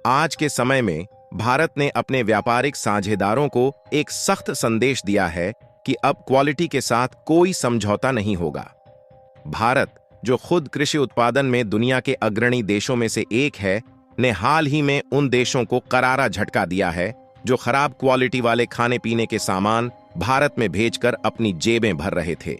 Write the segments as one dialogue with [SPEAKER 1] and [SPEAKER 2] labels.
[SPEAKER 1] आज के समय में भारत ने अपने व्यापारिक साझेदारों को एक सख्त संदेश दिया है कि अब क्वालिटी के साथ कोई समझौता नहीं होगा। भारत, जो खुद कृषि उत्पादन में दुनिया के अग्रणी देशों में से एक है, ने हाल ही में उन देशों को करारा झटका दिया है जो खराब क्वालिटी वाले खाने पीने के सामान भारत में भेजकर अपनी जेबें भर रहे थे।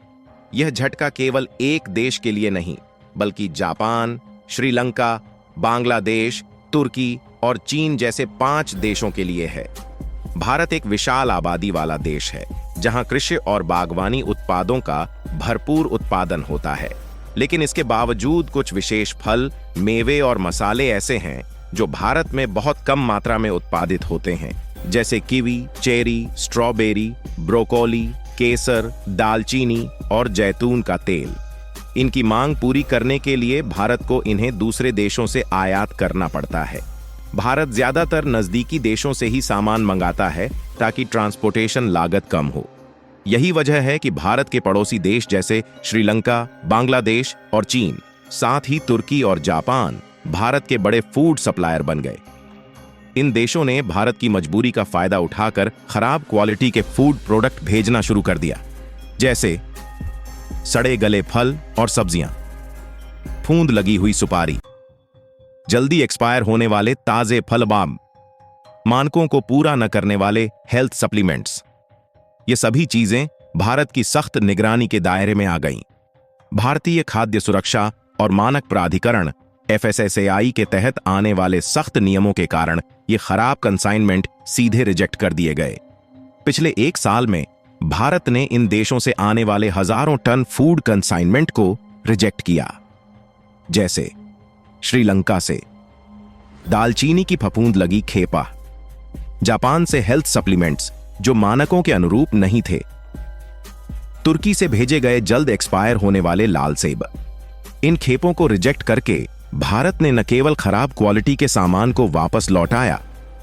[SPEAKER 1] यह झटका केवल एक देश के लिए नहीं, बल्कि जापान, श्रीलंका, बांग्लादेश, तुर्की और चीन जैसे 5 देशों के लिए है। भारत एक विशाल आबादी वाला देश है, जहां कृषि और बागवानी उत्पादों का भरपूर उत्पादन होता है। लेकिन इसके बावजूद कुछ विशेष फल, मेवे और मसाले ऐसे हैं जो भारत में बहुत कम मात्रा में उत्पादित होते हैं, जैसे कीवी, चेरी, स्ट्रॉबेरी, ब्रोकोली, केसर, दालचीनी और जैतून का तेल। इनकी मांग पूरी करने के लिए भारत को इन्हें दूसरे देशों से आयात करना पड़ता है। भारत ज्यादातर नजदीकी देशों से ही सामान मंगाता है ताकि ट्रांसपोर्टेशन लागत कम हो। यही वजह है कि भारत के पड़ोसी देश जैसे श्रीलंका, बांग्लादेश और चीन, साथ ही तुर्की और जापान भारत के बड़े फूड सप्लायर बन गए। इन देशों ने भारत की मजबूरी का फायदा उठाकर खराब क्वालिटी के फूड प्रोडक्ट भेजना शुरू कर दिया, जैसे सड़े गले फल और सब्जियां, फूंद लगी हुई सुपारी, जल्दी एक्सपायर होने वाले ताजे फल, मानकों को पूरा न करने वाले हेल्थ सप्लीमेंट्स। ये सभी चीजें भारत की सख्त निगरानी के दायरे में आ गईं। भारतीय खाद्य सुरक्षा और मानक प्राधिकरण FSSAI के तहत आने वाले सख्त नियमों के कारण ये खराब कंसाइनमेंट सीधे रिजेक्ट कर दिए गए। पिछले 1 साल में भारत ने इन देशों से आने वाले हजारों टन फूड कंसाइनमेंट को रिजेक्ट किया, जैसे श्रीलंका से दालचीनी की फफूंद लगी खेपा, जापान से हेल्थ सप्लीमेंट्स जो मानकों के अनुरूप नहीं थे, तुर्की से भेजे गए जल्द एक्सपायर होने वाले लाल सेब। इन खेपों को रिजेक्ट करके भारत ने न केवल खराब क्वालिटी के सामान को वापस लौटाया,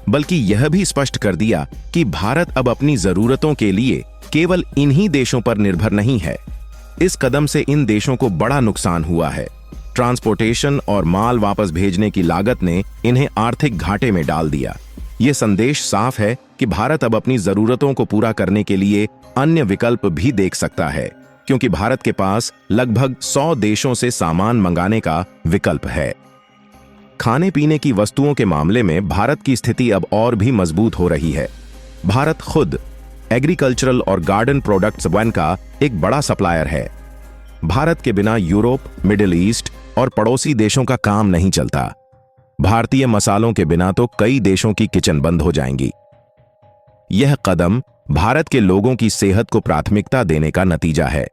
[SPEAKER 1] बल्कि यह भी स्पष्ट कर दिया कि भारत अब अपनी जरूरतों के लिए केवल इन्हीं देशों पर निर्भर नहीं है। इस कदम से इन देशों को बड़ा नुकसान हुआ है। ट्रांसपोर्टेशन और माल वापस भेजने की लागत ने इन्हें आर्थिक घाटे में डाल दिया। यह संदेश साफ है कि भारत अब अपनी जरूरतों को पूरा करने के लिए अन्य विकल्प भी देख सकता है, क्योंकि भारत के पास लगभग 100 देशों से सामान मंगाने का विकल्प है। खाने पीने की वस्तुओं के मामले में भारत की स्थिति अब और भी मजबूत हो रही है। भारत खुद एग्रीकल्चरल और गार्डन प्रोडक्ट्स का एक बड़ा सप्लायर है। भारत के बिना यूरोप, मिडिल ईस्ट और पड़ोसी देशों का काम नहीं चलता। भारतीय मसालों के बिना तो कई देशों की किचन बंद हो जाएंगी। यह कदम भारत के लोगों की सेहत को प्राथमिकता देने का नतीजा है।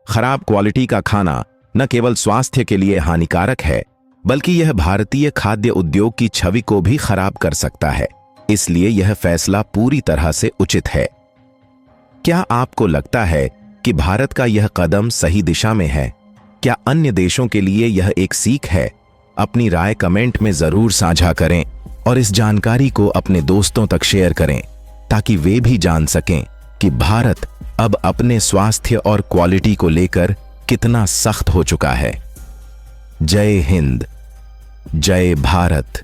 [SPEAKER 1] खराब क्वालिटी का खाना न केवल स्वास्थ्य के लिए हानिकारक है, बल्कि यह भारतीय खाद्य उद्योग की छवि को भी खराब कर सकता है। इसलिए यह फैसला पूरी तरह से उचित है। क्या आपको लगता है कि भारत का यह कदम सही दिशा में है? क्या अन्य देशों के लिए यह एक सीख है? अपनी राय कमेंट में जरूर साझा करें और इस जानकारी को अपने दोस्तों तक शेयर करें, ताकि वे भी जान सकें कि भारत अब अपने स्वास्थ्य और क्वालिटी को लेकर कितना सख्त हो चुका है। जय हिंद, जय भारत।